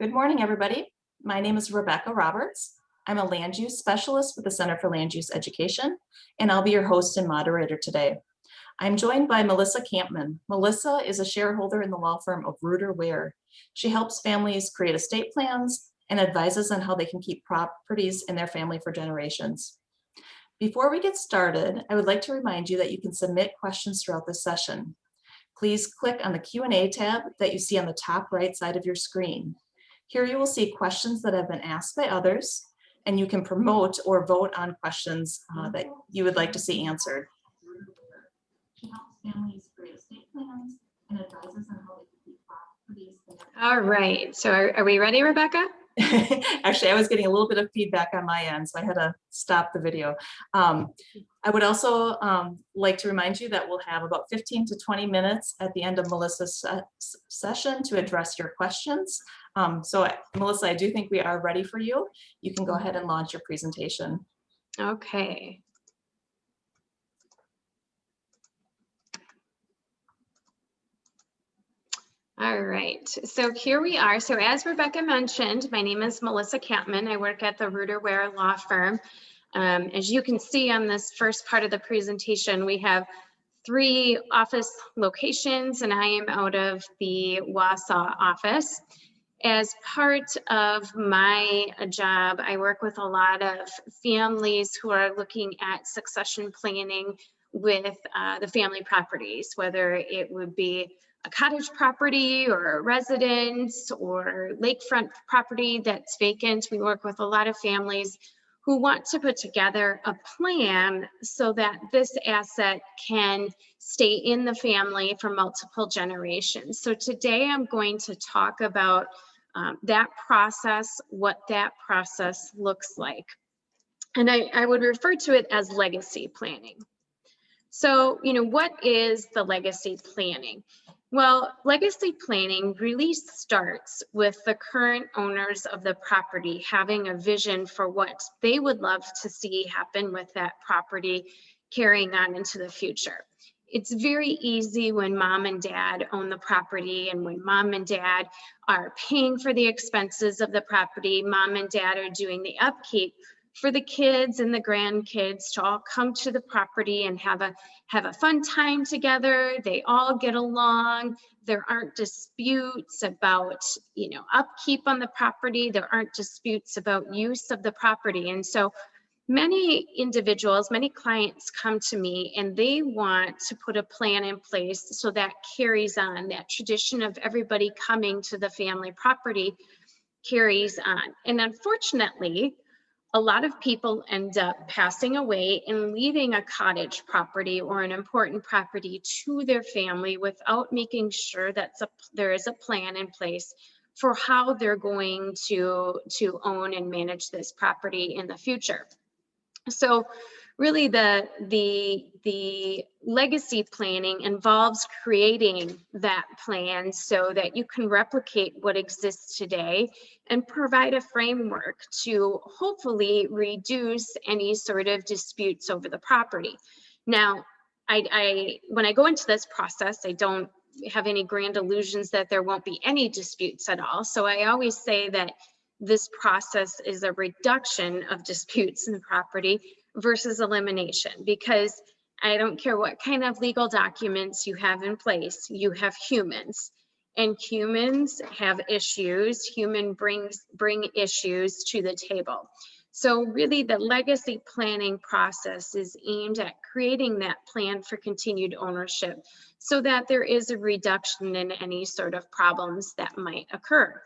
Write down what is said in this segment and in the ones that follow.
Good morning, everybody. My name is Rebecca Roberts. I'm a land use specialist with the Center for Land Use Education, and I'll be your host and moderator today. I'm joined by Melissa Kampmann. Melissa is a shareholder in the law firm of Reuter Ware. She helps families create estate plans and advises on how they can keep properties in their family for generations. Before we get started, I would like to remind you that you can submit questions throughout this session. Please click on the Q&A tab that you see on the top right side of your screen. Here you will see questions that have been asked by others, and you can promote or vote on questions that you would like to see answered. She helps families create estate plans and advises on how they can keep properties. All right, so are we ready, Rebecca? Actually, I was getting a little bit of feedback on my end, so I had to stop the video. I would also like to remind you that we'll have about 15 to 20 minutes at the end of Melissa's session to address your questions. So Melissa, I do think we are ready for you. You can go ahead and launch your presentation. Okay. All right, so here we are. So as Rebecca mentioned, my name is Melissa Kampmann. I work at the Reuter Ware law firm. As you can see on this first part of the presentation, we have 3 office locations, and I am out of the Wausau office. As part of my job, I work with a lot of families who are looking at succession planning with the family properties, whether it would be a cottage property or a residence or lakefront property that's vacant. We work with a lot of families who want to put together a plan so that this asset can stay in the family for multiple generations. So today I'm going to talk about that process, what that process looks like. And I would refer to it as legacy planning. So, what is the legacy planning? Well, legacy planning really starts with the current owners of the property having a vision for what they would love to see happen with that property carrying on into the future. It's very easy when mom and dad own the property, and when mom and dad are paying for the expenses of the property, mom and dad are doing the upkeep for the kids and the grandkids to all come to the property and have a fun time together. They all get along. There aren't disputes about, upkeep on the property. There aren't disputes about use of the property. And so many individuals, many clients come to me and they want to put a plan in place so that carries on. That tradition of everybody coming to the family property carries on. And unfortunately, a lot of people end up passing away and leaving a cottage property or an important property to their family without making sure that there is a plan in place for how they're going to own and manage this property in the future. So really the legacy planning involves creating that plan so that you can replicate what exists today and provide a framework to hopefully reduce any sort of disputes over the property. Now, when I go into this process, I don't have any grand illusions that there won't be any disputes at all. So I always say that this process is a reduction of disputes in property versus elimination, because I don't care what kind of legal documents you have in place, you have humans, and humans have issues. Humans bring issues to the table. So really the legacy planning process is aimed at creating that plan for continued ownership so that there is a reduction in any sort of problems that might occur.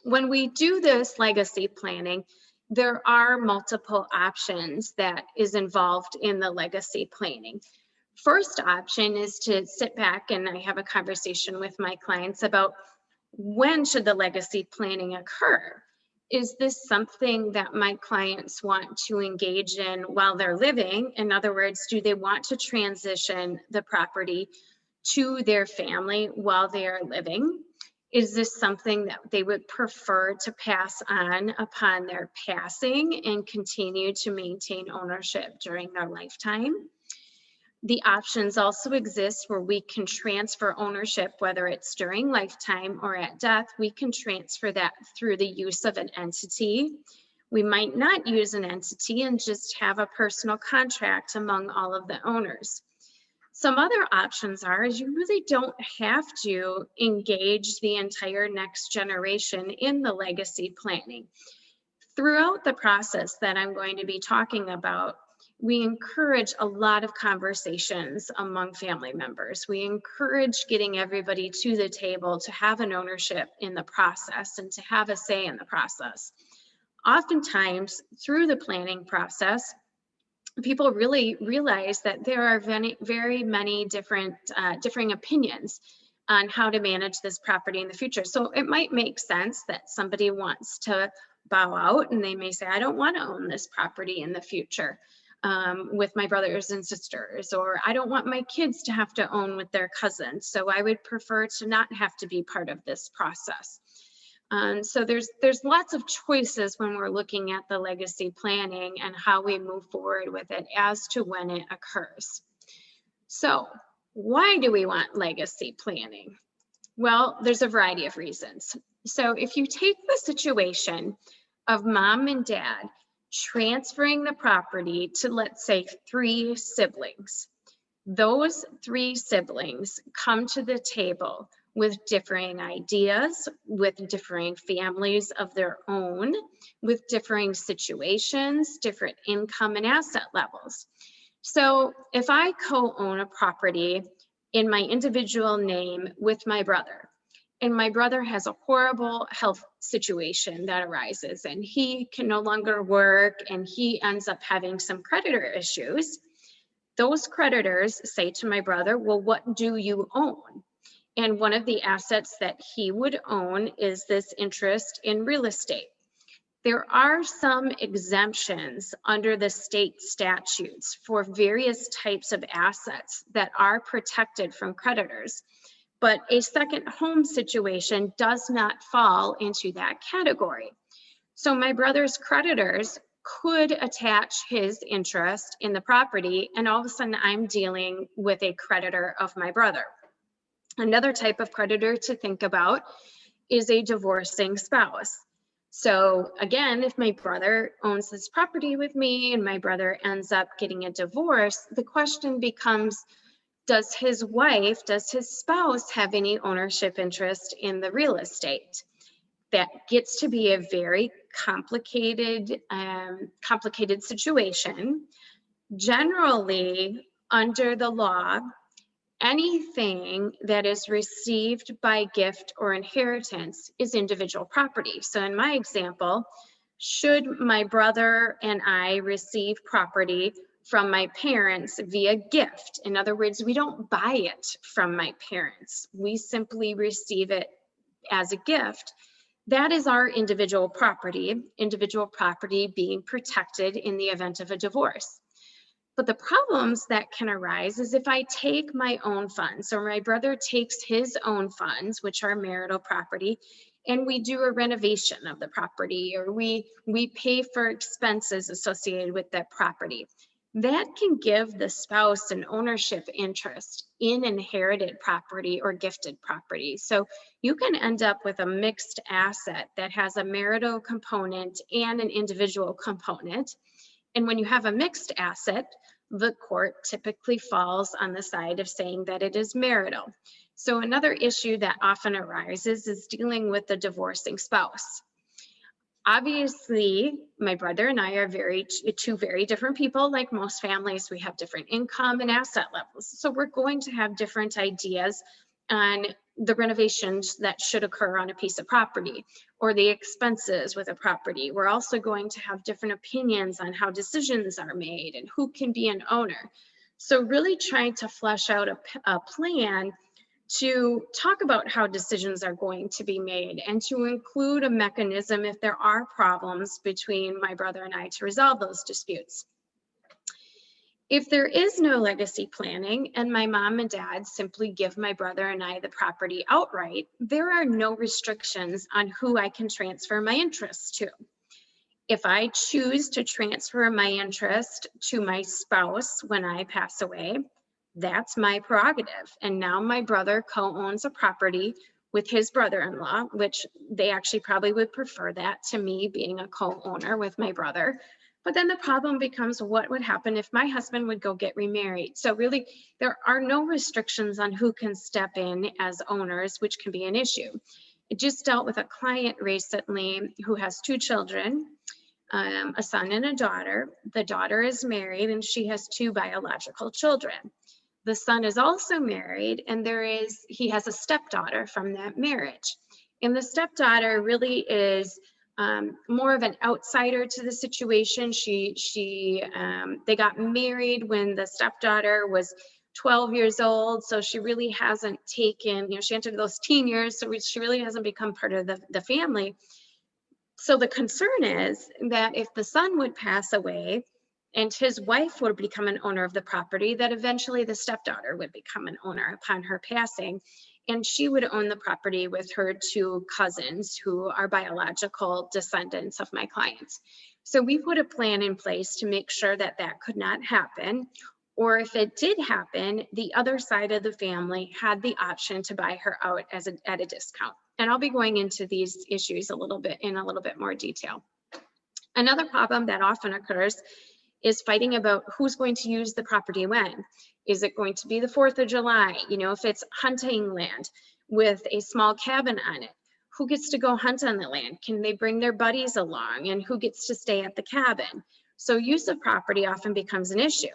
When we do this legacy planning, there are multiple options that is involved in the legacy planning. First option is to sit back and I have a conversation with my clients about when should the legacy planning occur? Is this something that my clients want to engage in while they're living? In other words, do they want to transition the property to their family while they are living? Is this something that they would prefer to pass on upon their passing and continue to maintain ownership during their lifetime? The options also exist where we can transfer ownership, whether it's during lifetime or at death. We can transfer that through the use of an entity. We might not use an entity and just have a personal contract among all of the owners. Some other options is you really don't have to engage the entire next generation in the legacy planning. Throughout the process that I'm going to be talking about, we encourage a lot of conversations among family members. We encourage getting everybody to the table to have an ownership in the process and to have a say in the process. Oftentimes, through the planning process, people really realize that there are very many differing opinions on how to manage this property in the future. So it might make sense that somebody wants to bow out and they may say, I don't want to own this property in the future with my brothers and sisters, or I don't want my kids to have to own with their cousins. So I would prefer to not have to be part of this process. So there's lots of choices when we're looking at the legacy planning and how we move forward with it as to when it occurs. So why do we want legacy planning? Well, there's a variety of reasons. So if you take the situation of mom and dad transferring the property to, let's say, 3 siblings, those 3 siblings come to the table with differing ideas, with differing families of their own, with differing situations, different income and asset levels. So if I co-own a property in my individual name with my brother, and my brother has a horrible health situation that arises and he can no longer work and he ends up having some creditor issues, those creditors say to my brother, well, what do you own? And one of the assets that he would own is this interest in real estate. There are some exemptions under the state statutes for various types of assets that are protected from creditors, but a second home situation does not fall into that category. So my brother's creditors could attach his interest in the property, and all of a sudden I'm dealing with a creditor of my brother. Another type of creditor to think about is a divorcing spouse. So again, if my brother owns this property with me and my brother ends up getting a divorce, the question becomes, does his wife, does his spouse have any ownership interest in the real estate? That gets to be a very complicated situation. Generally, under the law, anything that is received by gift or inheritance is individual property. So in my example, should my brother and I receive property from my parents via gift, in other words, we don't buy it from my parents, we simply receive it as a gift, that is our individual property being protected in the event of a divorce. But the problems that can arise is if I take my own funds, or my brother takes his own funds, which are marital property, and we do a renovation of the property, or we pay for expenses associated with that property. That can give the spouse an ownership interest in inherited property or gifted property. So you can end up with a mixed asset that has a marital component and an individual component. And when you have a mixed asset, the court typically falls on the side of saying that it is marital. So another issue that often arises is dealing with the divorcing spouse. Obviously, my brother and I are two very different people. Like most families, we have different income and asset levels. So we're going to have different ideas on the renovations that should occur on a piece of property or the expenses with a property. We're also going to have different opinions on how decisions are made and who can be an owner. So really trying to flesh out a plan to talk about how decisions are going to be made and to include a mechanism if there are problems between my brother and I to resolve those disputes. If there is no legacy planning and my mom and dad simply give my brother and I the property outright, there are no restrictions on who I can transfer my interest to. If I choose to transfer my interest to my spouse when I pass away, That's my prerogative. And now my brother co-owns a property with his brother-in-law, which they actually probably would prefer that to me being a co-owner with my brother. But then the problem becomes, what would happen if my husband would go get remarried? So really, there are no restrictions on who can step in as owners, which can be an issue. I just dealt with a client recently who has 2 children, a son and a daughter. The daughter is married and she has 2 biological children. The son is also married and he has a stepdaughter from that marriage. And the stepdaughter really is more of an outsider to the situation. They got married when the stepdaughter was 12 years old. So she really hasn't taken, she entered those teen years. So she really hasn't become part of the family. So the concern is that if the son would pass away and his wife would become an owner of the property, that eventually the stepdaughter would become an owner upon her passing, and she would own the property with her 2 cousins who are biological descendants of my clients. So we put a plan in place to make sure that that could not happen. Or if it did happen, the other side of the family had the option to buy her out at a discount. And I'll be going into these issues in a little bit more detail. Another problem that often occurs is fighting about who's going to use the property when. Is it going to be the 4th of July? If it's hunting land with a small cabin on it, who gets to go hunt on the land? Can they bring their buddies along? And who gets to stay at the cabin? So use of property often becomes an issue.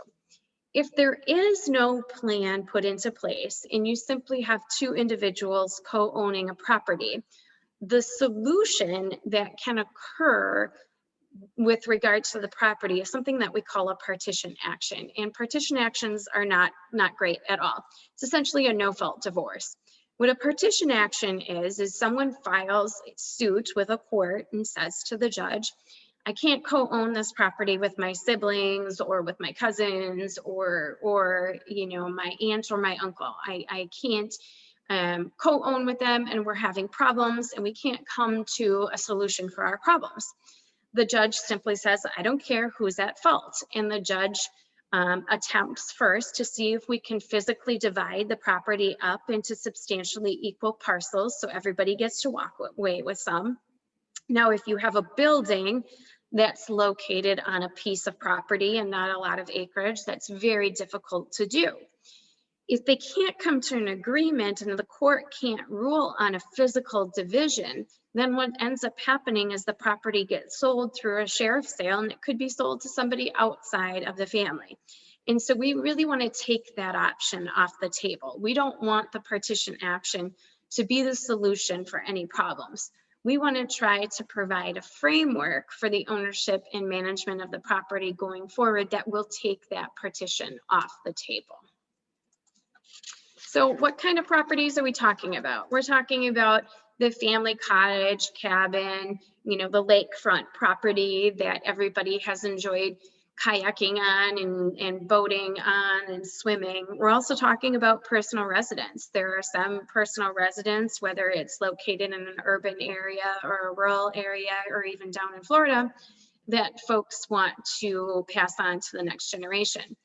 If there is no plan put into place and you simply have 2 individuals co-owning a property, the solution that can occur with regards to the property is something that we call a partition action. And partition actions are not great at all. It's essentially a no-fault divorce. What a partition action is someone files a suit with a court and says to the judge, I can't co-own this property with my siblings or with my cousins or my aunt or my uncle. I can't co-own with them, and we're having problems and we can't come to a solution for our problems. The judge simply says, I don't care who's at fault. And the judge attempts first to see if we can physically divide the property up into substantially equal parcels so everybody gets to walk away with some. Now, if you have a building that's located on a piece of property and not a lot of acreage, that's very difficult to do. If they can't come to an agreement and the court can't rule on a physical division, then what ends up happening is the property gets sold through a sheriff's sale, and it could be sold to somebody outside of the family. And so we really want to take that option off the table. We don't want the partition action to be the solution for any problems. We want to try to provide a framework for the ownership and management of the property going forward that will take that partition off the table. So what kind of properties are we talking about? We're talking about the family cottage, cabin, the lakefront property that everybody has enjoyed kayaking on and boating on and swimming. We're also talking about personal residence. There are some personal residence, whether it's located in an urban area or a rural area or even down in Florida, that folks want to pass on to the next generation.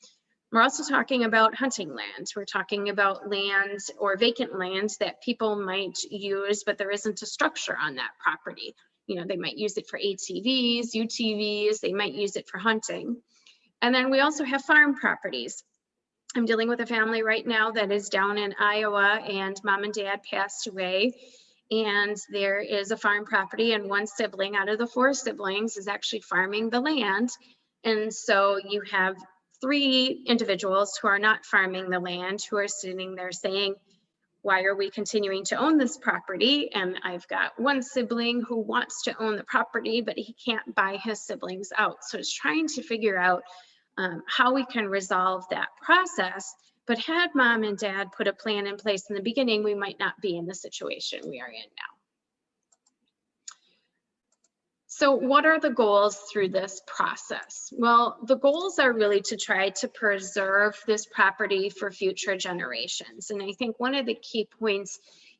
We're also talking about hunting land. We're talking about land or vacant land that people might use, but there isn't a structure on that property. They might use it for ATVs, UTVs, they might use it for hunting. And then we also have farm properties. I'm dealing with a family right now that is down in Iowa, and mom and dad passed away. And there is a farm property, and one sibling out of the 4 siblings is actually farming the land. And so you have 3 individuals who are not farming the land, who are sitting there saying, why are we continuing to own this property? And I've got one sibling who wants to own the property, but he can't buy his siblings out. So it's trying to figure out how we can resolve that process. But had mom and dad put a plan in place in the beginning, we might not be in the situation we are in now. So what are the goals through this process? Well, the goals are really to try to preserve this property for future generations. And I think one of the key points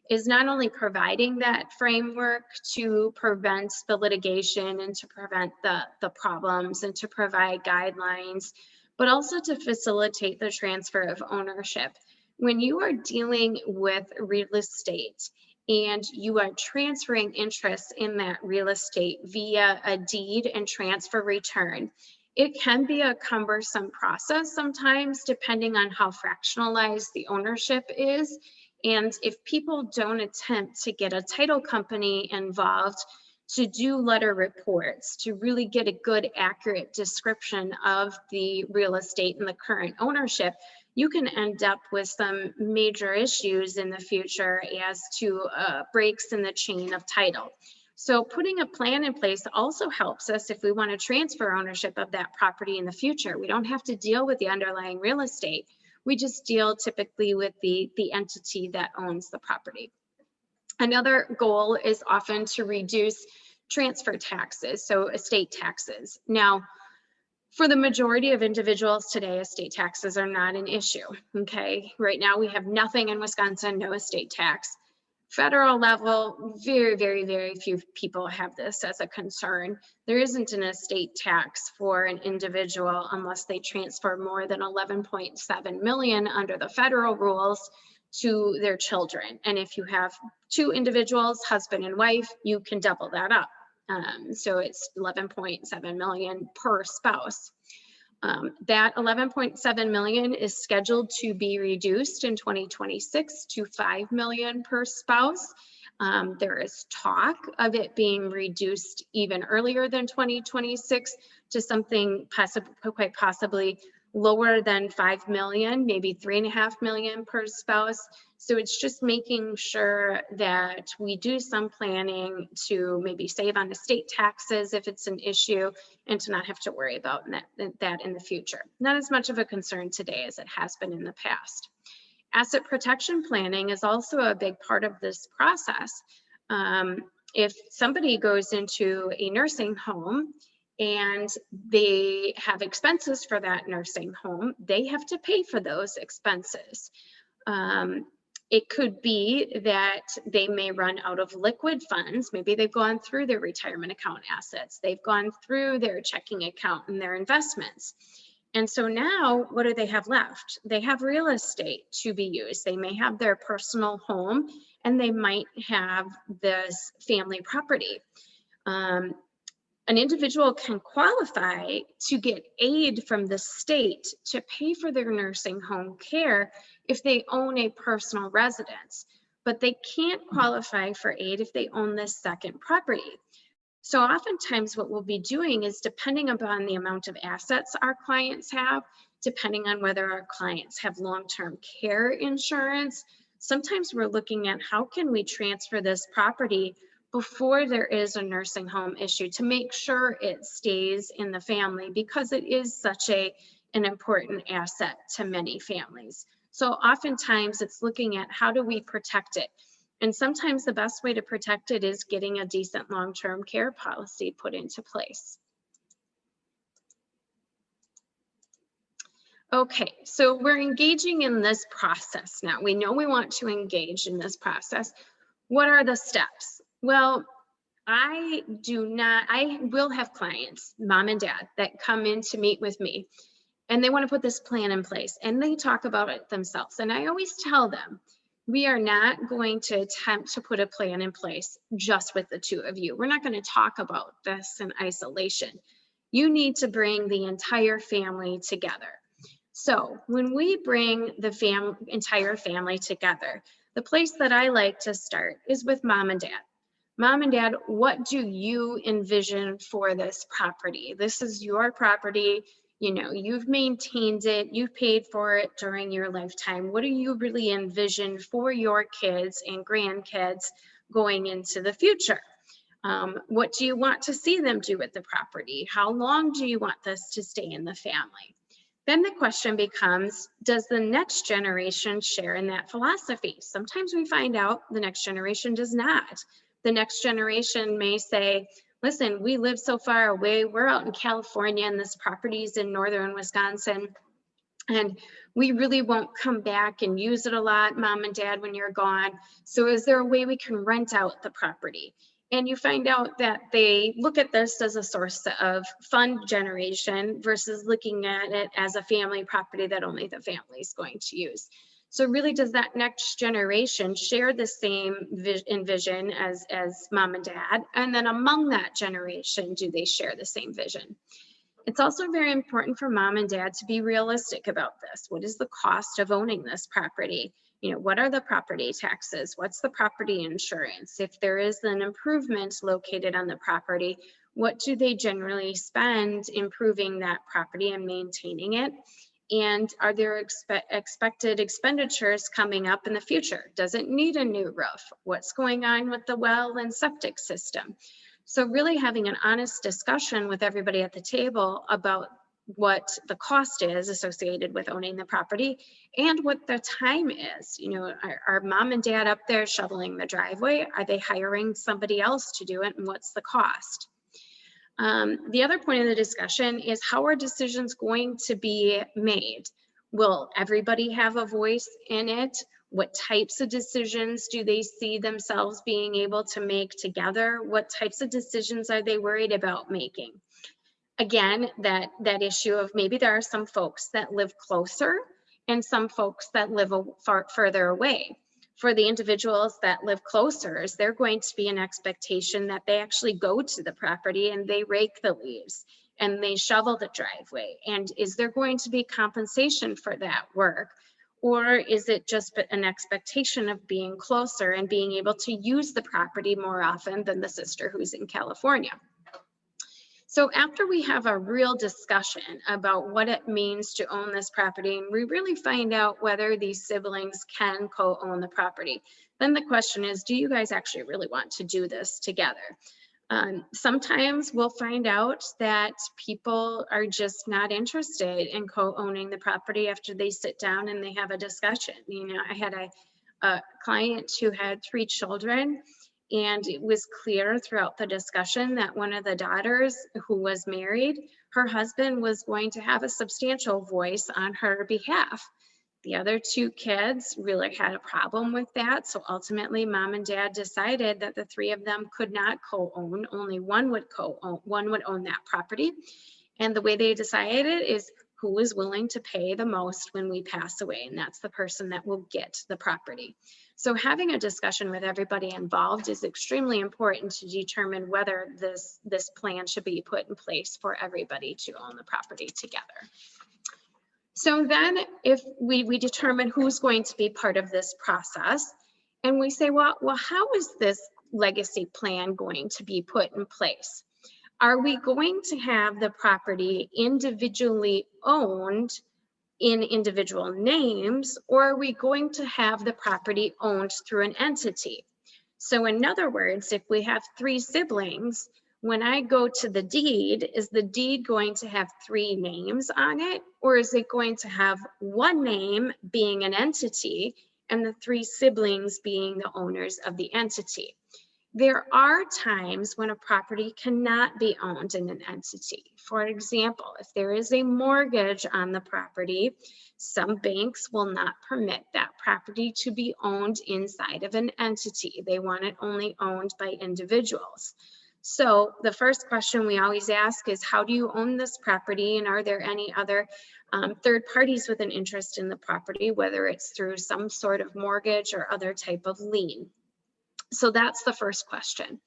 is not only providing that framework to prevent the litigation and to prevent the problems and to provide guidelines, but also to facilitate the transfer of ownership. When you are dealing with real estate and you are transferring interest in that real estate via a deed and transfer return, it can be a cumbersome process sometimes, depending on how fractionalized the ownership is. And if people don't attempt to get a title company involved to do letter reports, to really get a good, accurate description of the real estate and the current ownership, you can end up with some major issues in the future as to breaks in the chain of title. So putting a plan in place also helps us if we want to transfer ownership of that property in the future. We don't have to deal with the underlying real estate. We just deal typically with the entity that owns the property. Another goal is often to reduce transfer taxes, so estate taxes. Now, for the majority of individuals today, estate taxes are not an issue, okay? Right now, we have nothing in Wisconsin, no estate tax. Federal level, very, very, very few people have this as a concern. There isn't an estate tax for an individual unless they transfer more than 11.7 million under the federal rules to their children. And if you have two individuals, husband and wife, you can double that up. So it's 11.7 million per spouse. That 11.7 million is scheduled to be reduced in 2026 to 5 million per spouse. There is talk of it being reduced even earlier than 2026 to something quite possibly lower than 5 million, maybe 3.5 million per spouse. So it's just making sure that we do some planning to maybe save on estate taxes if it's an issue, and to not have to worry about that in the future. Not as much of a concern today as it has been in the past. Asset protection planning is also a big part of this process. If somebody goes into a nursing home and they have expenses for that nursing home, they have to pay for those expenses. It could be that they may run out of liquid funds. Maybe they've gone through their retirement account assets. They've gone through their checking account and their investments. And so now what do they have left? They have real estate to be used. They may have their personal home and they might have this family property. An individual can qualify to get aid from the state to pay for their nursing home care if they own a personal residence, but they can't qualify for aid if they own this second property. So oftentimes what we'll be doing is, depending upon the amount of assets our clients have, depending on whether our clients have long-term care insurance, sometimes we're looking at how can we transfer this property before there is a nursing home issue to make sure it stays in the family, because it is such an important asset to many families. So oftentimes it's looking at how do we protect it? And sometimes the best way to protect it is getting a decent long-term care policy put into place. Okay, so we're engaging in this process now. We know we want to engage in this process. What are the steps? Well, I will have clients, mom and dad, that come in to meet with me and they want to put this plan in place and they talk about it themselves. And I always tell them, we are not going to attempt to put a plan in place just with the two of you. We're not going to talk about this in isolation. You need to bring the entire family together. So when we bring the entire family together, the place that I like to start is with mom and dad. Mom and dad, what do you envision for this property? This is your property. You know, you've maintained it, you've paid for it during your lifetime. What do you really envision for your kids and grandkids going into the future? What do you want to see them do with the property? How long do you want this to stay in the family? Then the question becomes, does the next generation share in that philosophy? Sometimes we find out the next generation does not. The next generation may say, listen, we live so far away. We're out in California and this property is in northern Wisconsin. And we really won't come back and use it a lot, mom and dad, when you're gone. So is there a way we can rent out the property? And you find out that they look at this as a source of fund generation versus looking at it as a family property that only the family is going to use. So really, does that next generation share the same vision as mom and dad? And then among that generation, do they share the same vision? It's also very important for mom and dad to be realistic about this. What is the cost of owning this property? You know, what are the property taxes? What's the property insurance? If there is an improvement located on the property, what do they generally spend improving that property and maintaining it? And are there expected expenditures coming up in the future? Does it need a new roof? What's going on with the well and septic system? So really having an honest discussion with everybody at the table about what the cost is associated with owning the property and what the time is. You know, are mom and dad up there shoveling the driveway? Are they hiring somebody else to do it, and what's the cost? The other point of the discussion is, how are decisions going to be made? Will everybody have a voice in it? What types of decisions do they see themselves being able to make together? What types of decisions are they worried about making? Again, that issue of maybe there are some folks that live closer and some folks that live further away. For the individuals that live closer, is there going to be an expectation that they actually go to the property and they rake the leaves and they shovel the driveway? And is there going to be compensation for that work? Or is it just an expectation of being closer and being able to use the property more often than the sister who's in California? So after we have a real discussion about what it means to own this property, and we really find out whether these siblings can co-own the property, then the question is, do you guys actually really want to do this together? Sometimes we'll find out that people are just not interested in co-owning the property after they sit down and they have a discussion. You know, I had a client who had 3 children, and it was clear throughout the discussion that one of the daughters who was married, her husband was going to have a substantial voice on her behalf. The other 2 kids really had a problem with that. So ultimately, mom and dad decided that the 3 of them could not co-own. Only one would co-own, one would own that property. And the way they decided it is who is willing to pay the most when we pass away. And that's the person that will get the property. So having a discussion with everybody involved is extremely important to determine whether this plan should be put in place for everybody to own the property together. So then if we determine who's going to be part of this process, and we say, well, how is this legacy plan going to be put in place? Are we going to have the property individually owned in individual names, or are we going to have the property owned through an entity? So in other words, if we have 3 siblings, when I go to the deed, is the deed going to have 3 names on it, or is it going to have 1 name being an entity and the 3 siblings being the owners of the entity? There are times when a property cannot be owned in an entity. For example, if there is a mortgage on the property, some banks will not permit that property to be owned inside of an entity. They want it only owned by individuals. So the first question we always ask is, how do you own this property? And are there any other third parties with an interest in the property, whether it's through some sort of mortgage or other type of lien? So that's the first question.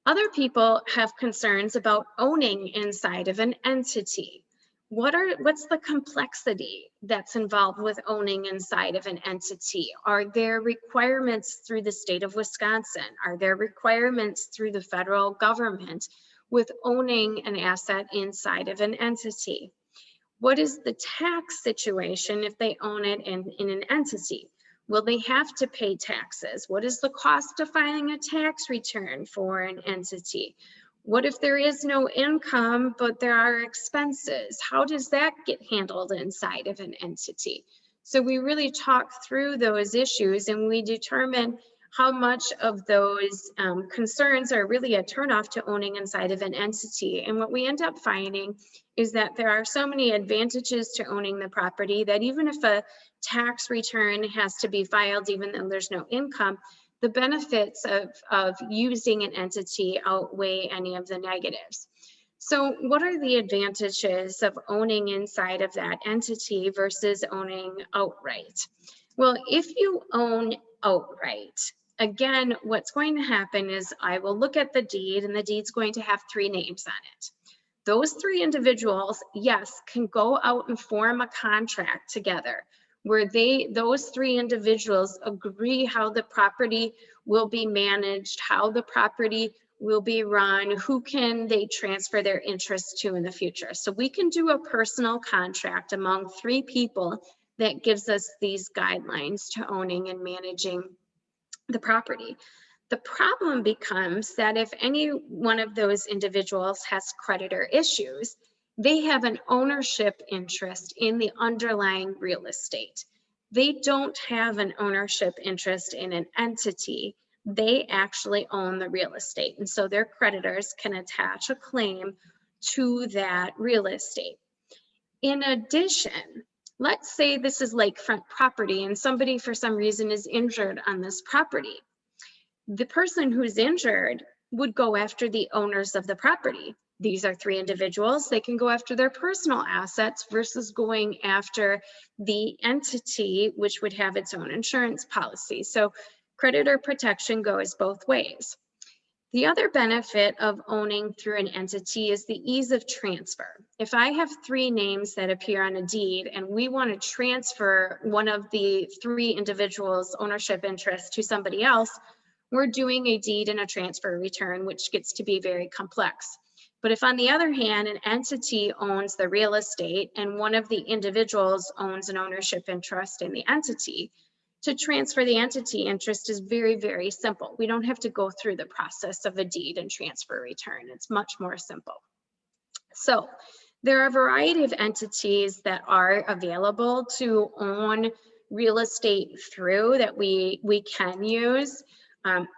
Other people have concerns about owning inside of an entity. What's the complexity that's involved with owning inside of an entity? Are there requirements through the state of Wisconsin? Are there requirements through the federal government with owning an asset inside of an entity? What is the tax situation if they own it in an entity? Will they have to pay taxes? What is the cost of filing a tax return for an entity? What if there is no income, but there are expenses? How does that get handled inside of an entity? So we really talk through those issues and we determine how much of those concerns are really a turnoff to owning inside of an entity. And what we end up finding is that there are so many advantages to owning the property that even if a tax return has to be filed, even though there's no income, the benefits of using an entity outweigh any of the negatives. So what are the advantages of owning inside of that entity versus owning outright? Well, if you own outright, again, what's going to happen is I will look at the deed, and the deed's going to have 3 names on it. Those 3 individuals, yes, can go out and form a contract together where those 3 individuals agree how the property will be managed, how the property will be run, who can they transfer their interest to in the future. So we can do a personal contract among 3 people that gives us these guidelines to owning and managing the property. The problem becomes that if any one of those individuals has creditor issues, they have an ownership interest in the underlying real estate. They don't have an ownership interest in an entity. They actually own the real estate. And so their creditors can attach a claim to that real estate. In addition, let's say this is lakefront property and somebody for some reason is injured on this property. The person who's injured would go after the owners of the property. These are 3 individuals. They can go after their personal assets versus going after the entity, which would have its own insurance policy. So creditor protection goes both ways. The other benefit of owning through an entity is the ease of transfer. If I have 3 names that appear on a deed and we want to transfer one of the 3 individuals' ownership interest to somebody else, we're doing a deed and a transfer return, which gets to be very complex. But if on the other hand, an entity owns the real estate and one of the individuals owns an ownership interest in the entity, to transfer the entity interest is very, very simple. We don't have to go through the process of a deed and transfer return. It's much more simple. So there are a variety of entities that are available to own real estate through that we can use.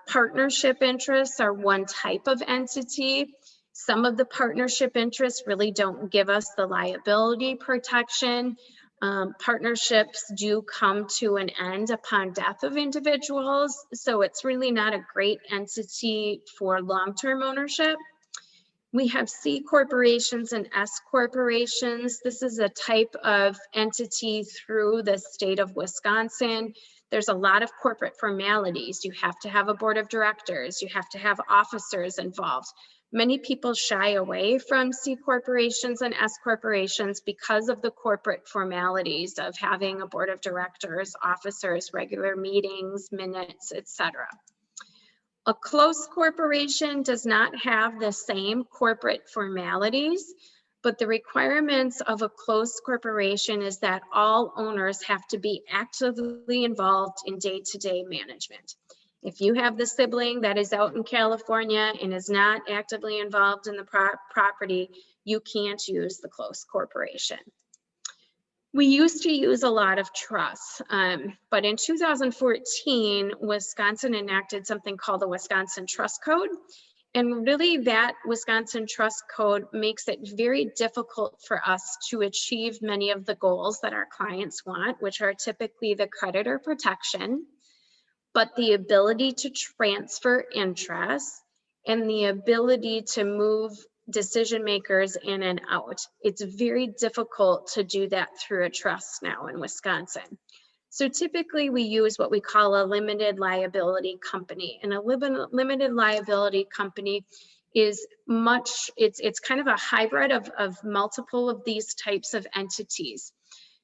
Partnership interests are one type of entity. Some of the partnership interests really don't give us the liability protection. Partnerships do come to an end upon death of individuals, so it's really not a great entity for long-term ownership. We have C corporations and S corporations. This is a type of entity through the state of Wisconsin. There's a lot of corporate formalities. You have to have a board of directors. You have to have officers involved. Many people shy away from C corporations and S corporations because of the corporate formalities of having a board of directors, officers, regular meetings, minutes, etc. A close corporation does not have the same corporate formalities, but the requirements of a close corporation is that all owners have to be actively involved in day-to-day management. If you have the sibling that is out in California and is not actively involved in the property, you can't use the close corporation. We used to use a lot of trusts, but in 2014, Wisconsin enacted something called the Wisconsin Trust Code. And really that Wisconsin Trust Code makes it very difficult for us to achieve many of the goals that our clients want, which are typically the creditor protection, but the ability to transfer interest and the ability to move decision makers in and out. It's very difficult to do that through a trust now in Wisconsin. So typically we use what we call a limited liability company, and a limited liability company is it's kind of a hybrid of multiple of these types of entities.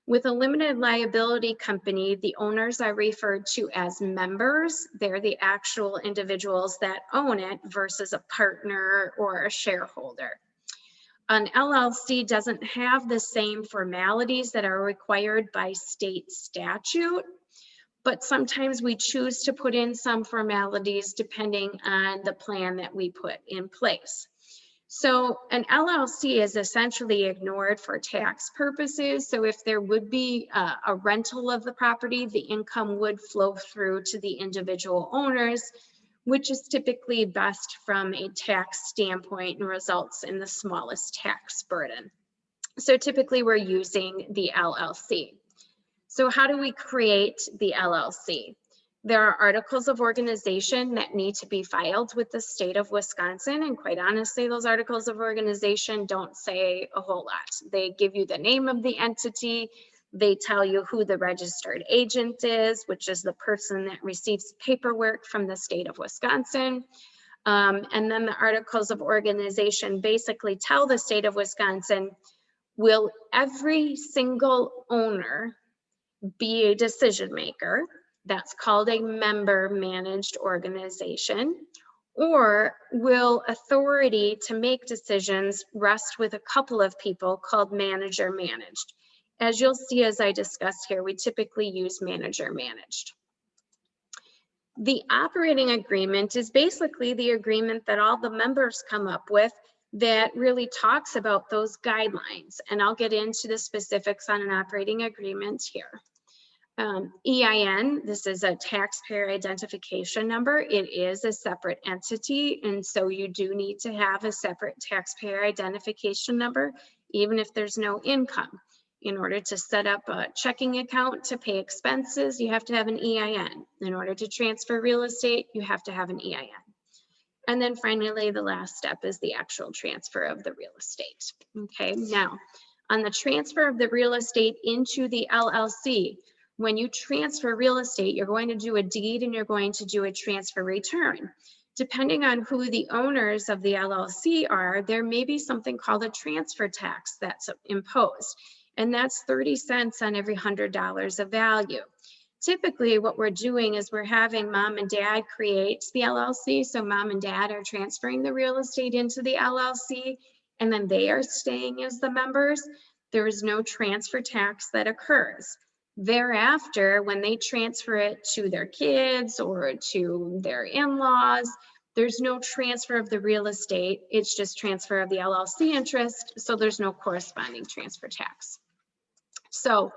With a limited liability company, the owners are referred to as members. They're the actual individuals that own it versus a partner or a shareholder. An LLC doesn't have the same formalities that are required by state statute, but sometimes we choose to put in some formalities depending on the plan that we put in place. So an LLC is essentially ignored for tax purposes. So if there would be a rental of the property, the income would flow through to the individual owners, which is typically best from a tax standpoint and results in the smallest tax burden. So typically we're using the LLC. So how do we create the LLC? There are articles of organization that need to be filed with the state of Wisconsin. And quite honestly, those articles of organization don't say a whole lot. They give you the name of the entity. They tell you who the registered agent is, which is the person that receives paperwork from the state of Wisconsin. And then the articles of organization basically tell the state of Wisconsin, will every single owner be a decision maker? That's called a member managed organization. Or will authority to make decisions rest with a couple of people called manager managed? As you'll see, as I discussed here, we typically use manager managed. The operating agreement is basically the agreement that all the members come up with that really talks about those guidelines. And I'll get into the specifics on an operating agreement here. EIN, this is a taxpayer identification number. It is a separate entity, and so you do need to have a separate taxpayer identification number, even if there's no income. In order to set up a checking account to pay expenses, you have to have an EIN. In order to transfer real estate, you have to have an EIN. And then finally, the last step is the actual transfer of the real estate. Okay, now on the transfer of the real estate into the LLC, when you transfer real estate, you're going to do a deed and you're going to do a transfer return. Depending on who the owners of the LLC are, there may be something called a transfer tax that's imposed, and that's 30 cents on every $100 of value. Typically, what we're doing is we're having mom and dad create the LLC, so mom and dad are transferring the real estate into the LLC, and then they are staying as the members. There is no transfer tax that occurs. Thereafter, when they transfer it to their kids or to their in-laws, there's no transfer of the real estate. It's just transfer of the LLC interest, so there's no corresponding transfer tax. So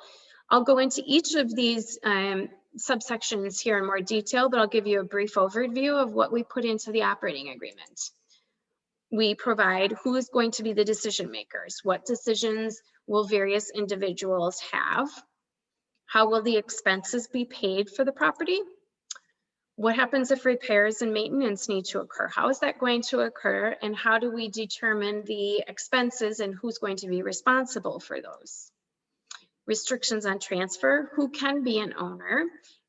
I'll go into each of these subsections here in more detail, but I'll give you a brief overview of what we put into the operating agreement. We provide who is going to be the decision makers. What decisions will various individuals have? How will the expenses be paid for the property? What happens if repairs and maintenance need to occur? How is that going to occur? And how do we determine the expenses and who's going to be responsible for those? Restrictions on transfer, who can be an owner?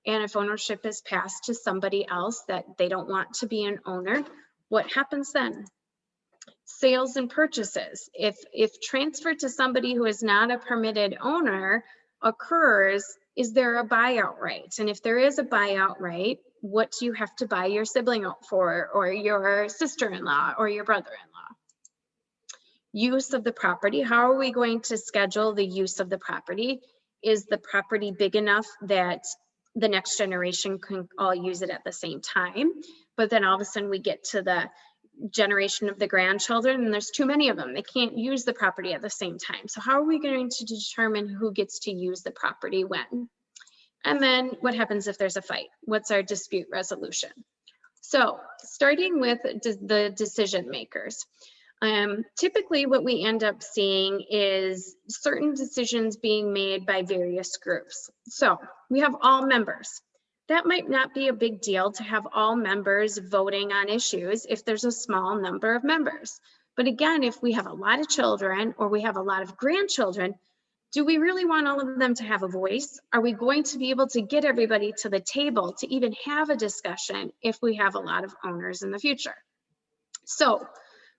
And if ownership is passed to somebody else that they don't want to be an owner, what happens then? Sales and purchases. If transfer to somebody who is not a permitted owner occurs, is there a buyout right? And if there is a buyout right, what do you have to buy your sibling out for, or your sister-in-law, or your brother-in-law? Use of the property. How are we going to schedule the use of the property? Is the property big enough that the next generation can all use it at the same time? But then all of a sudden we get to the generation of the grandchildren and there's too many of them. They can't use the property at the same time. So how are we going to determine who gets to use the property when? And then what happens if there's a fight? What's our dispute resolution? So starting with the decision makers. Typically what we end up seeing is certain decisions being made by various groups. So we have all members. That might not be a big deal to have all members voting on issues if there's a small number of members. But again, if we have a lot of children or we have a lot of grandchildren, do we really want all of them to have a voice? Are we going to be able to get everybody to the table to even have a discussion if we have a lot of owners in the future? So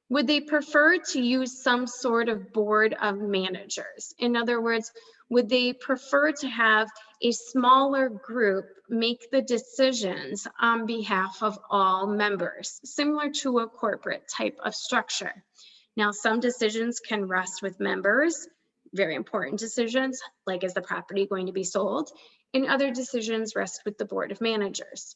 would they prefer to use some sort of board of managers? In other words, would they prefer to have a smaller group make the decisions on behalf of all members, similar to a corporate type of structure? Now, some decisions can rest with members, very important decisions, like is the property going to be sold? And other decisions rest with the board of managers.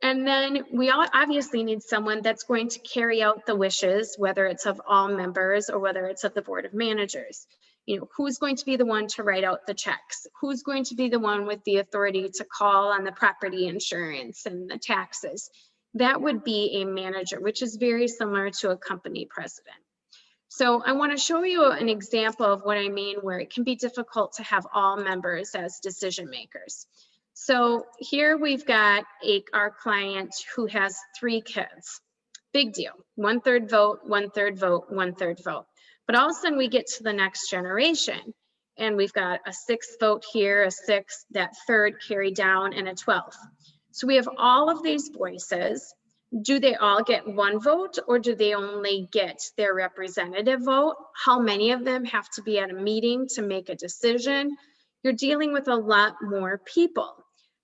And then we all obviously need someone that's going to carry out the wishes, whether it's of all members or whether it's of the board of managers. You know, who's going to be the one to write out the checks? Who's going to be the one with the authority to call on the property insurance and the taxes? That would be a manager, which is very similar to a company president. So I want to show you an example of what I mean, where it can be difficult to have all members as decision makers. So here we've got our client who has 3 kids. Big deal. 1/3 vote, 1/3 vote, 1/3 vote. But all of a sudden we get to the next generation and we've got a 6th vote here, a 6th, that 3rd carry down, and a 12th. So we have all of these voices. Do they all get 1 vote, or do they only get their representative vote? How many of them have to be at a meeting to make a decision? You're dealing with a lot more people.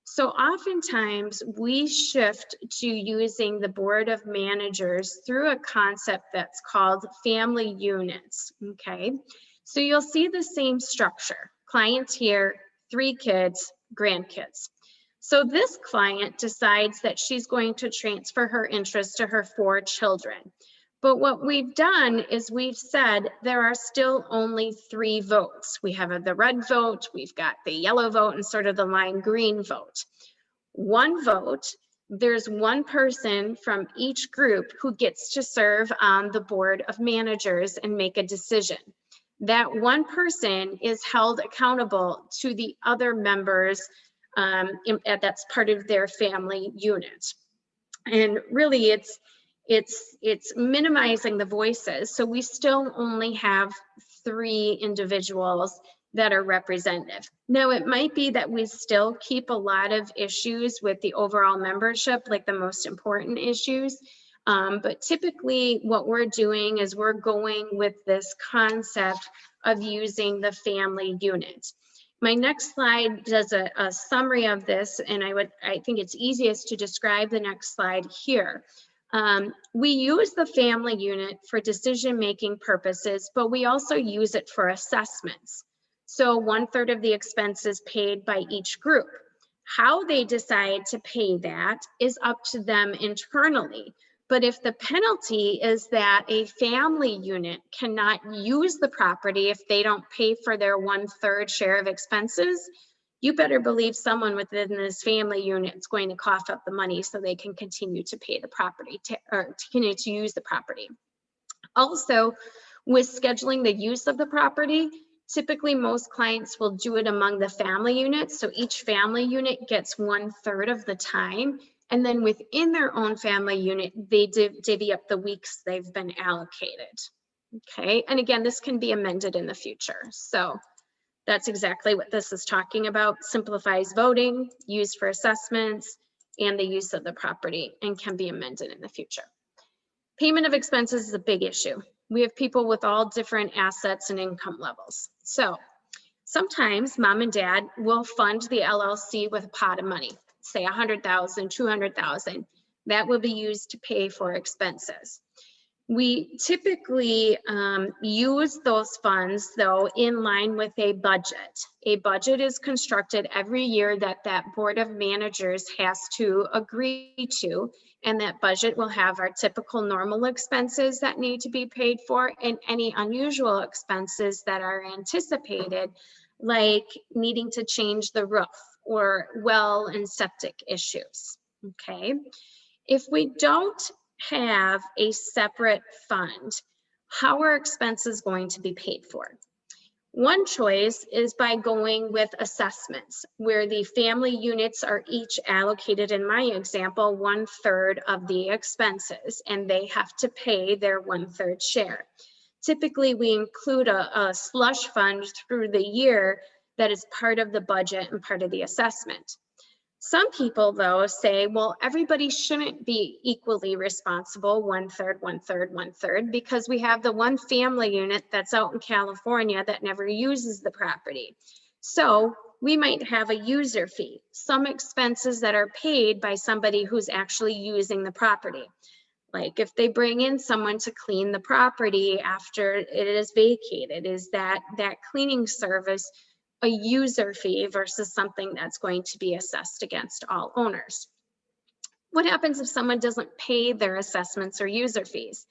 So oftentimes we shift to using the board of managers through a concept that's called family units, okay? So you'll see the same structure. Clients here, 3 kids, grandkids. So this client decides that she's going to transfer her interest to her 4 children. But what we've done is we've said there are still only 3 votes. We have the red vote, we've got the yellow vote, and sort of the lime green vote. 1 vote, there's 1 person from each group who gets to serve on the board of managers and make a decision. That 1 person is held accountable to the other members that's part of their family unit. And really it's minimizing the voices. So we still only have 3 individuals that are representative. Now, it might be that we still keep a lot of issues with the overall membership, like the most important issues. But typically what we're doing is we're going with this concept of using the family unit. My next slide does a summary of this, and I think it's easiest to describe the next slide here. We use the family unit for decision-making purposes, but we also use it for assessments. So 1/3 of the expenses paid by each group. How they decide to pay that is up to them internally. But if the penalty is that a family unit cannot use the property if they don't pay for their 1/3 share of expenses, you better believe someone within this family unit is going to cough up the money so they can continue to pay the property or continue to use the property. Also, with scheduling the use of the property, typically most clients will do it among the family units. So each family unit gets 1/3 of the time. And then within their own family unit, they divvy up the weeks they've been allocated. Okay, and again, this can be amended in the future. So that's exactly what this is talking about. Simplifies voting, used for assessments, and the use of the property, and can be amended in the future. Payment of expenses is a big issue. We have people with all different assets and income levels. So sometimes mom and dad will fund the LLC with a pot of money, say 100,000, 200,000, that will be used to pay for expenses. We typically use those funds though in line with a budget. A budget is constructed every year that board of managers has to agree to, and that budget will have our typical normal expenses that need to be paid for and any unusual expenses that are anticipated, like needing to change the roof or well and septic issues, okay? If we don't have a separate fund, how are expenses going to be paid for? One choice is by going with assessments, where the family units are each allocated, in my example, 1/3 of the expenses, and they have to pay their 1/3 share. Typically, we include a slush fund through the year that is part of the budget and part of the assessment. Some people, though, say, well, everybody shouldn't be equally responsible, 1/3, 1/3, 1/3, because we have the one family unit that's out in California that never uses the property. So we might have a user fee, some expenses that are paid by somebody who's actually using the property. Like if they bring in someone to clean the property after it is vacated, is that cleaning service a user fee versus something that's going to be assessed against all owners? What happens if someone doesn't pay their assessments or user fees?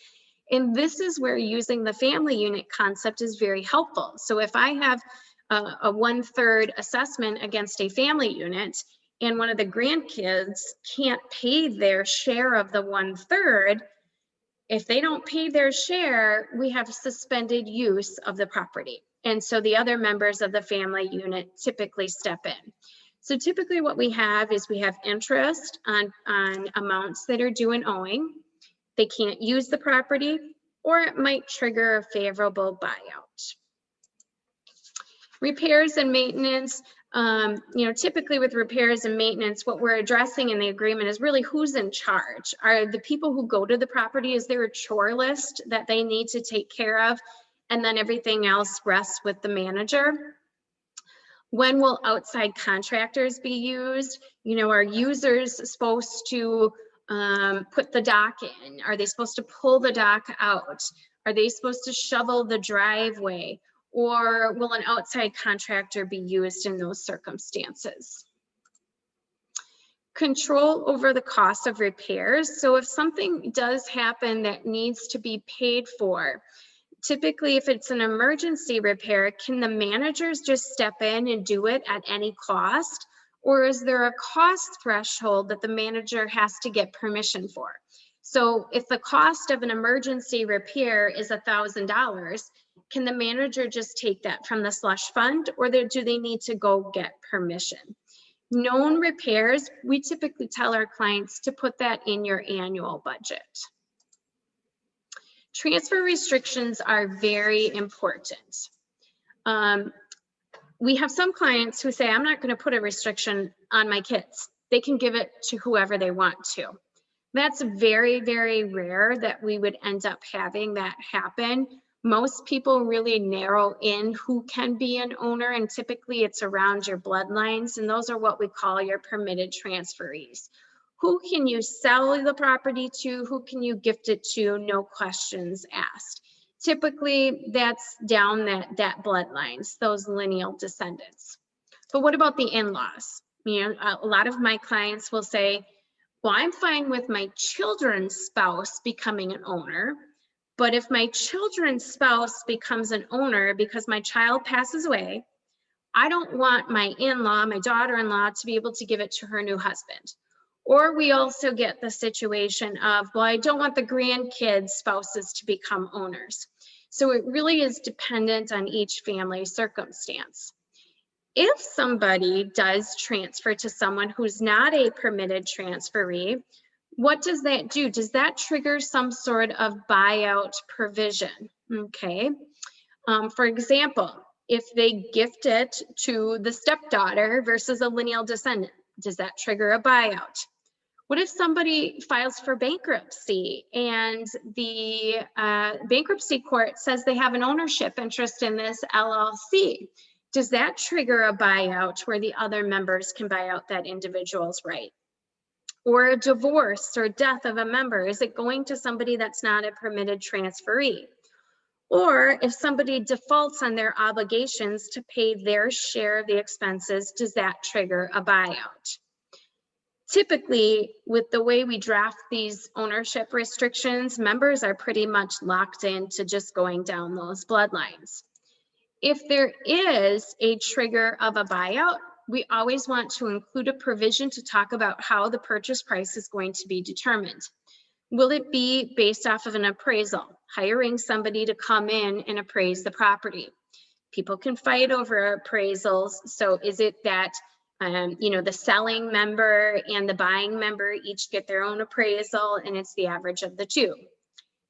And this is where using the family unit concept is very helpful. So if I have a 1/3 assessment against a family unit and one of the grandkids can't pay their share of the 1/3, if they don't pay their share, we have suspended use of the property. And so the other members of the family unit typically step in. So typically what we have is we have interest on amounts that are due and owing. They can't use the property, or it might trigger a favorable buyout. Repairs and maintenance, typically with repairs and maintenance, what we're addressing in the agreement is really who's in charge. Are the people who go to the property, is there a chore list that they need to take care of? And then everything else rests with the manager. When will outside contractors be used? Are users supposed to put the dock in? Are they supposed to pull the dock out? Are they supposed to shovel the driveway? Or will an outside contractor be used in those circumstances? Control over the cost of repairs. So if something does happen that needs to be paid for, typically if it's an emergency repair, can the managers just step in and do it at any cost? Or is there a cost threshold that the manager has to get permission for? So if the cost of an emergency repair is $1,000, can the manager just take that from the slush fund, or do they need to go get permission? Known repairs, we typically tell our clients to put that in your annual budget. Transfer restrictions are very important. We have some clients who say, I'm not going to put a restriction on my kids. They can give it to whoever they want to. That's very, very rare that we would end up having that happen. Most people really narrow in who can be an owner, and typically it's around your bloodlines, and those are what we call your permitted transferees. Who can you sell the property to? Who can you gift it to? No questions asked. Typically, that's down that bloodlines, those lineal descendants. But what about the in-laws? A lot of my clients will say, well, I'm fine with my children's spouse becoming an owner, but if my children's spouse becomes an owner because my child passes away, I don't want my in-law, my daughter-in-law, to be able to give it to her new husband. Or we also get the situation of, well, I don't want the grandkids' spouses to become owners. So it really is dependent on each family circumstance. If somebody does transfer to someone who's not a permitted transferee, what does that do? Does that trigger some sort of buyout provision? Okay. For example, if they gift it to the stepdaughter versus a lineal descendant, does that trigger a buyout? What if somebody files for bankruptcy and the bankruptcy court says they have an ownership interest in this LLC? Does that trigger a buyout where the other members can buy out that individual's right? Or a divorce or death of a member, is it going to somebody that's not a permitted transferee? Or if somebody defaults on their obligations to pay their share of the expenses, does that trigger a buyout? Typically, with the way we draft these ownership restrictions, members are pretty much locked into just going down those bloodlines. If there is a trigger of a buyout, we always want to include a provision to talk about how the purchase price is going to be determined. Will it be based off of an appraisal, hiring somebody to come in and appraise the property? People can fight over appraisals. So is it that the selling member and the buying member each get their own appraisal and it's the average of the two?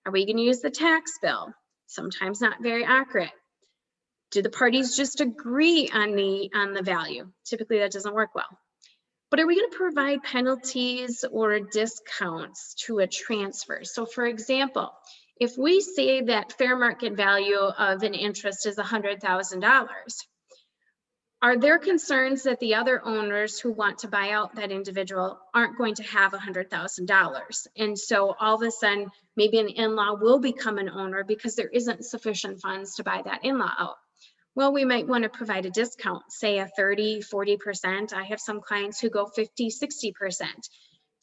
Are we going to use the tax bill? Sometimes not very accurate. Do the parties just agree on the value? Typically that doesn't work well. But are we going to provide penalties or discounts to a transfer? So for example, if we say that fair market value of an interest is $100,000, are there concerns that the other owners who want to buy out that individual aren't going to have $100,000? And so all of a sudden, maybe an in-law will become an owner because there isn't sufficient funds to buy that in-law out. Well, we might want to provide a discount, say a 30, 40%. I have some clients who go 50, 60%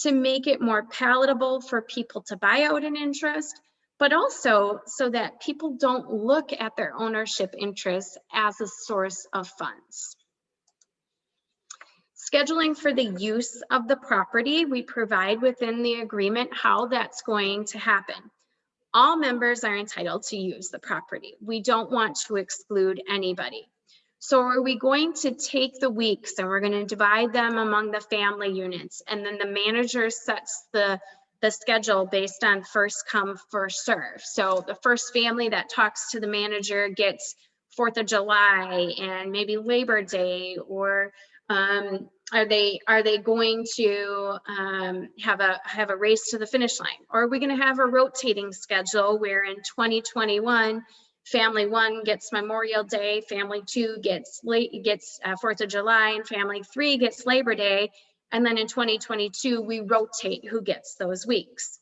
to make it more palatable for people to buy out an interest, but also so that people don't look at their ownership interests as a source of funds. Scheduling for the use of the property, we provide within the agreement how that's going to happen. All members are entitled to use the property. We don't want to exclude anybody. So are we going to take the weeks and we're going to divide them among the family units, and then the manager sets the schedule based on first come, first serve. So the first family that talks to the manager gets 4th of July and maybe Labor Day, or are they going to have a race to the finish line? Or are we going to have a rotating schedule where in 2021, family 1 gets Memorial Day, family 2 gets 4th of July, and family 3 gets Labor Day. And then in 2022, we rotate who gets those weeks.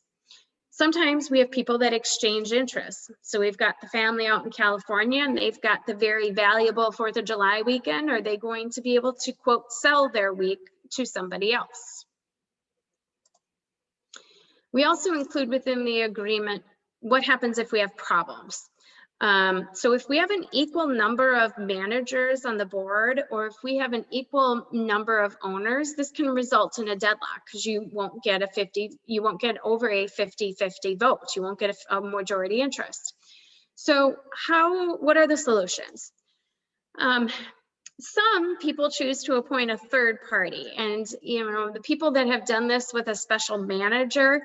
Sometimes we have people that exchange interests. So we've got the family out in California and they've got the very valuable 4th of July weekend. Are they going to be able to, quote, sell their week to somebody else? We also include within the agreement what happens if we have problems. So if we have an equal number of managers on the board, or if we have an equal number of owners, this can result in a deadlock because you won't get over a 50-50 vote. You won't get a majority interest. So what are the solutions? Some people choose to appoint a third party, and the people that have done this with a special manager,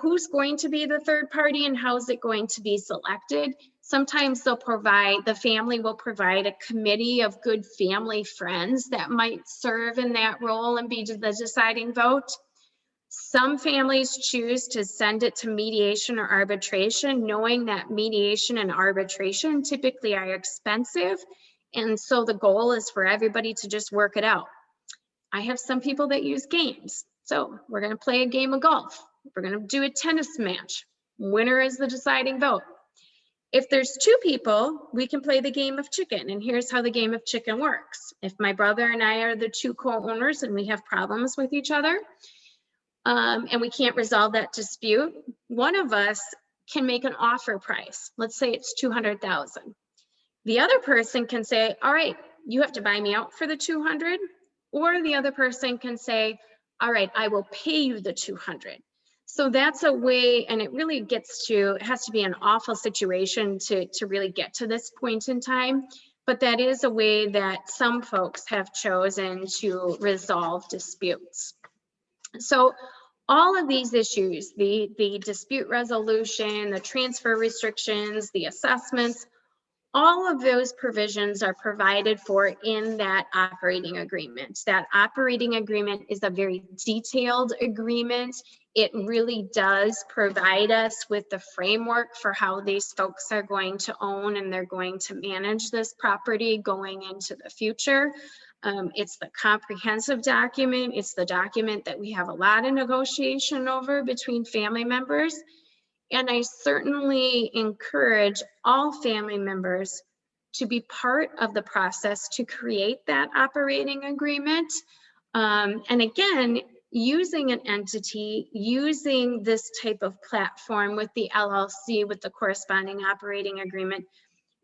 who's going to be the third party and how is it going to be selected? Sometimes the family will provide a committee of good family friends that might serve in that role and be the deciding vote. Some families choose to send it to mediation or arbitration, knowing that mediation and arbitration typically are expensive. And so the goal is for everybody to just work it out. I have some people that use games. So we're going to play a game of golf. We're going to do a tennis match. Winner is the deciding vote. If there's 2 people, we can play the game of chicken. And here's how the game of chicken works. If my brother and I are the 2 co-owners and we have problems with each other, and we can't resolve that dispute, one of us can make an offer price. Let's say it's $200,000. The other person can say, all right, you have to buy me out for the 200. Or the other person can say, all right, I will pay you the 200. So that's a way, and it really it has to be an awful situation to really get to this point in time. But that is a way that some folks have chosen to resolve disputes. So all of these issues, the dispute resolution, the transfer restrictions, the assessments, all of those provisions are provided for in that operating agreement. That operating agreement is a very detailed agreement. It really does provide us with the framework for how these folks are going to own and they're going to manage this property going into the future. It's the comprehensive document. It's the document that we have a lot of negotiation over between family members. And I certainly encourage all family members to be part of the process to create that operating agreement. And again, using an entity, using this type of platform with the LLC, with the corresponding operating agreement,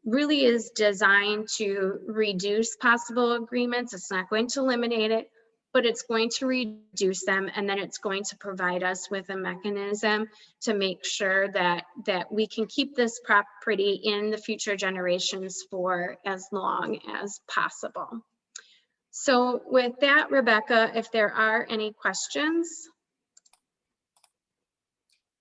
really is designed to reduce possible agreements. It's not going to eliminate it, but it's going to reduce them, and then it's going to provide us with a mechanism to make sure that we can keep this property in the future generations for as long as possible. So with that, Rebecca, if there are any questions.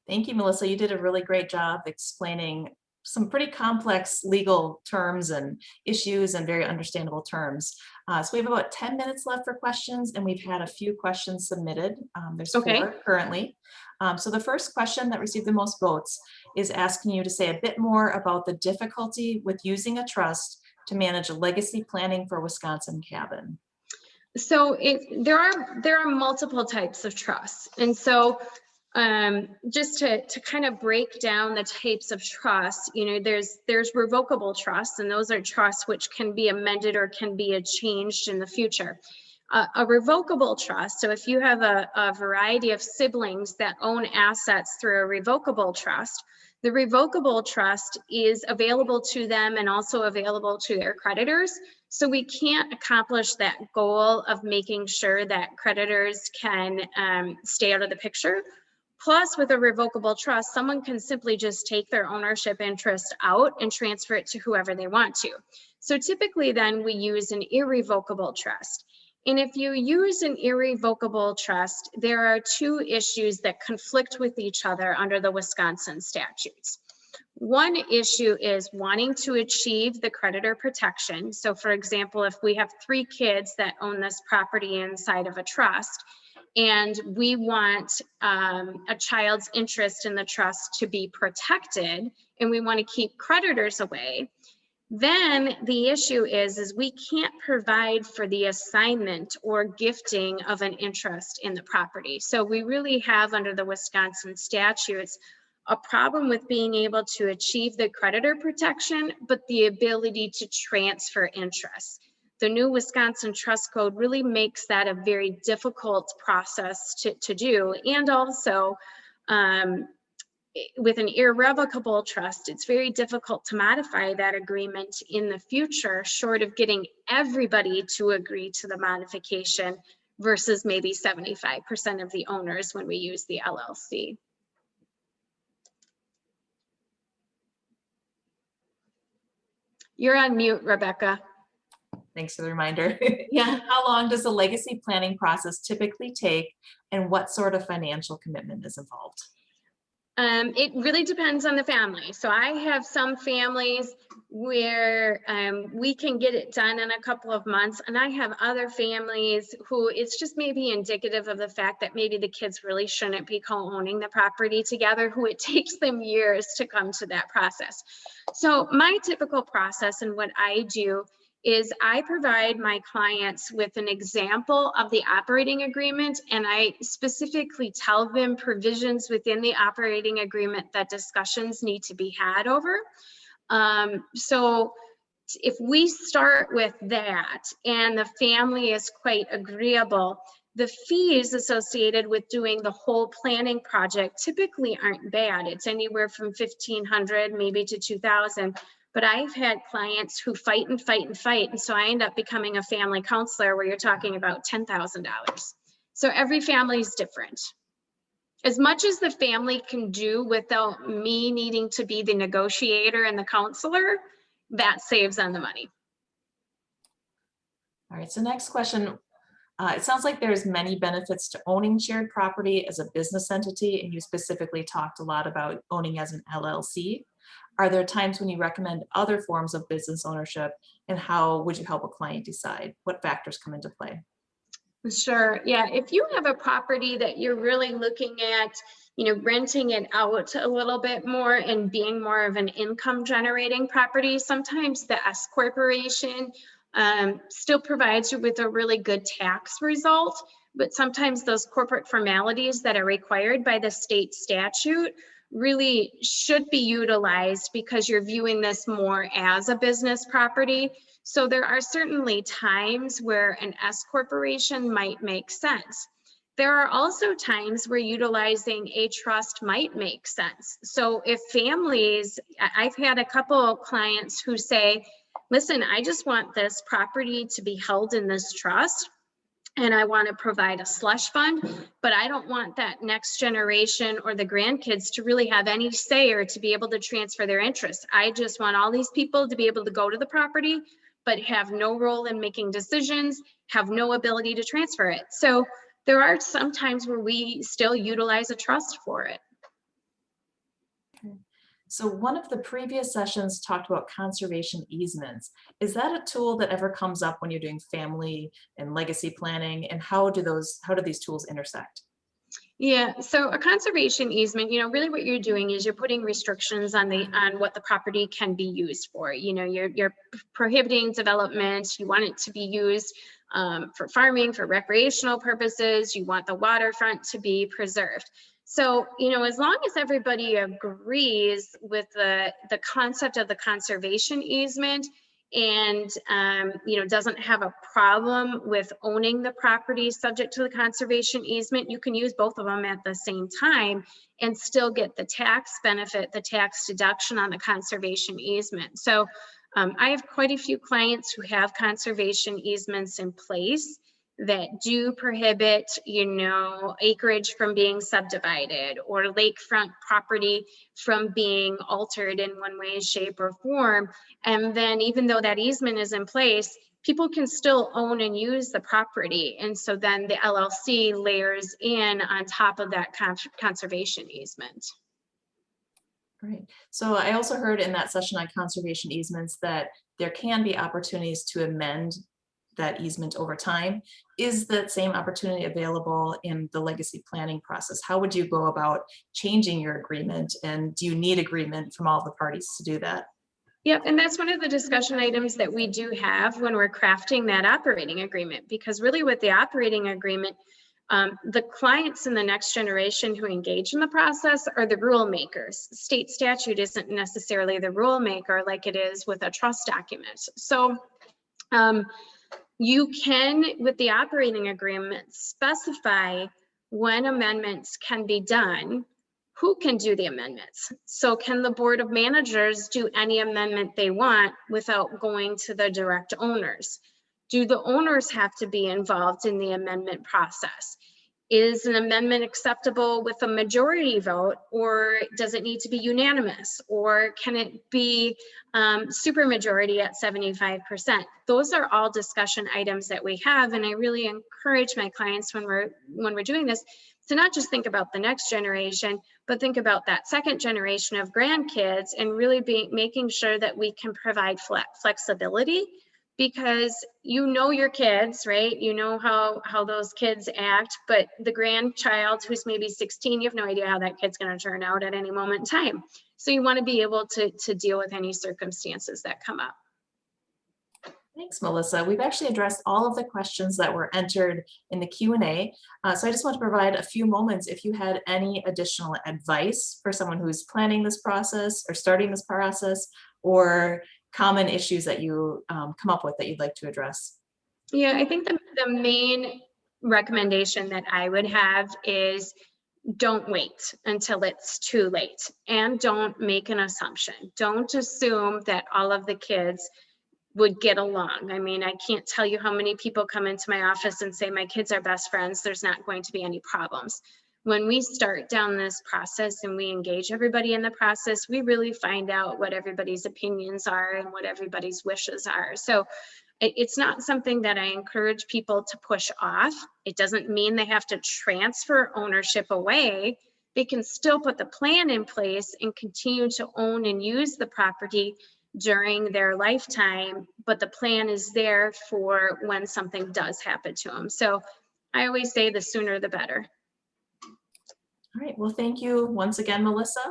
Thank you, Melissa. You did a really great job explaining some pretty complex legal terms and issues and very understandable terms. So we have about 10 minutes left for questions, and we've had a few questions submitted. There's 4 currently. So the first question that received the most votes is asking you to say a bit more about the difficulty with using a trust to manage legacy planning for Wisconsin cabin. So there are multiple types of trusts, and so just to kind of break down the types of trusts, there's revocable trusts, and those are trusts which can be amended or can be changed in the future. A revocable trust, so if you have a variety of siblings that own assets through a revocable trust, the revocable trust is available to them and also available to their creditors. So we can't accomplish that goal of making sure that creditors can stay out of the picture Plus, with a revocable trust, someone can simply just take their ownership interest out and transfer it to whoever they want to. So typically then we use an irrevocable trust. And if you use an irrevocable trust, there are two issues that conflict with each other under the Wisconsin statutes. One issue is wanting to achieve the creditor protection. So for example, if we have 3 kids that own this property inside of a trust, and we want a child's interest in the trust to be protected, and we want to keep creditors away, then the issue is we can't provide for the assignment or gifting of an interest in the property. So we really have, under the Wisconsin statutes, a problem with being able to achieve the creditor protection, but the ability to transfer interest. The new Wisconsin Trust Code really makes that a very difficult process to do. And also, with an irrevocable trust, it's very difficult to modify that agreement in the future, short of getting everybody to agree to the modification versus maybe 75% of the owners when we use the LLC. You're on mute, Rebecca. Thanks for the reminder. Yeah. How long does the legacy planning process typically take, and what sort of financial commitment is involved? It really depends on the family. So I have some families where we can get it done in a couple of months, and I have other families who it's just maybe indicative of the fact that maybe the kids really shouldn't be co-owning the property together, who it takes them years to come to that process. So my typical process and what I do is I provide my clients with an example of the operating agreement, and I specifically tell them provisions within the operating agreement that discussions need to be had over. So if we start with that and the family is quite agreeable, the fees associated with doing the whole planning project typically aren't bad. It's anywhere from $1,500 maybe to $2,000. But I've had clients who fight and fight and fight. And so I end up becoming a family counselor where you're talking about $10,000. So every family is different. As much as the family can do without me needing to be the negotiator and the counselor, that saves on the money. All right, so next question. It sounds like there's many benefits to owning shared property as a business entity, and you specifically talked a lot about owning as an LLC. Are there times when you recommend other forms of business ownership, and how would you help a client decide? What factors come into play? Sure. Yeah. If you have a property that you're really looking at, renting it out a little bit more and being more of an income generating property, sometimes the S corporation still provides you with a really good tax result, but sometimes those corporate formalities that are required by the state statute really should be utilized because you're viewing this more as a business property. So there are certainly times where an S corporation might make sense. There are also times where utilizing a trust might make sense. So if families, I've had a couple of clients who say, listen, I just want this property to be held in this trust, and I want to provide a slush fund, but I don't want that next generation or the grandkids to really have any say or to be able to transfer their interest. I just want all these people to be able to go to the property, but have no role in making decisions, have no ability to transfer it. So there are some times where we still utilize a trust for it. So one of the previous sessions talked about conservation easements. Is that a tool that ever comes up when you're doing family and legacy planning? And how do these tools intersect? Yeah, so a conservation easement, really what you're doing is you're putting restrictions on what the property can be used for. You're prohibiting development. You want it to be used for farming, for recreational purposes. You want the waterfront to be preserved. So, as long as everybody agrees with the concept of the conservation easement and, doesn't have a problem with owning the property subject to the conservation easement, you can use both of them at the same time and still get the tax benefit, the tax deduction on the conservation easement. So I have quite a few clients who have conservation easements in place. that do prohibit, acreage from being subdivided or lakefront property from being altered in one way, shape, or form. And then even though that easement is in place, people can still own and use the property. And so then the LLC layers in on top of that conservation easement. Great. So I also heard in that session on conservation easements that there can be opportunities to amend that easement over time. Is that same opportunity available in the legacy planning process? How would you go about changing your agreement? And do you need agreement from all the parties to do that? Yep, and that's one of the discussion items that we do have when we're crafting that operating agreement, because really with the operating agreement, the clients in the next generation who engage in the process are the rule makers. State statute isn't necessarily the rule maker like it is with a trust document. So you can, with the operating agreement, specify when amendments can be done, who can do the amendments. So can the board of managers do any amendment they want without going to the direct owners? Do the owners have to be involved in the amendment process? Is an amendment acceptable with a majority vote, or does it need to be unanimous, or can it be supermajority at 75%? Those are all discussion items that we have, and I really encourage my clients when we're doing this to not just think about the next generation, but think about that second generation of grandkids, and really making sure that we can provide flexibility. Because your kids, right? You know how those kids act, but the grandchild who's maybe 16, you have no idea how that kid's going to turn out at any moment in time. So you want to be able to deal with any circumstances that come up. Thanks, Melissa. We've actually addressed all of the questions that were entered in the Q&A. So I just want to provide a few moments if you had any additional advice for someone who's planning this process or starting this process, or common issues that you come up with that you'd like to address. Yeah, I think the main recommendation that I would have is don't wait until it's too late, and don't make an assumption. Don't assume that all of the kids would get along. I mean, I can't tell you how many people come into my office and say, my kids are best friends, there's not going to be any problems. When we start down this process and we engage everybody in the process, we really find out what everybody's opinions are and what everybody's wishes are. So it's not something that I encourage people to push off. It doesn't mean they have to transfer ownership away. They can still put the plan in place and continue to own and use the property during their lifetime, but the plan is there for when something does happen to them. So I always say the sooner the better. All right, well, thank you once again, Melissa.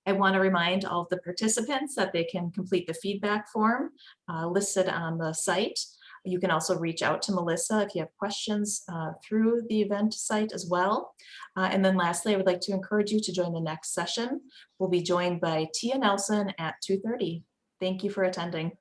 I want to remind all of the participants that they can complete the feedback form listed on the site. You can also reach out to Melissa if you have questions through the event site as well. And then lastly, I would like to encourage you to join the next session. We'll be joined by Tia Nelson at 2:30. Thank you for attending.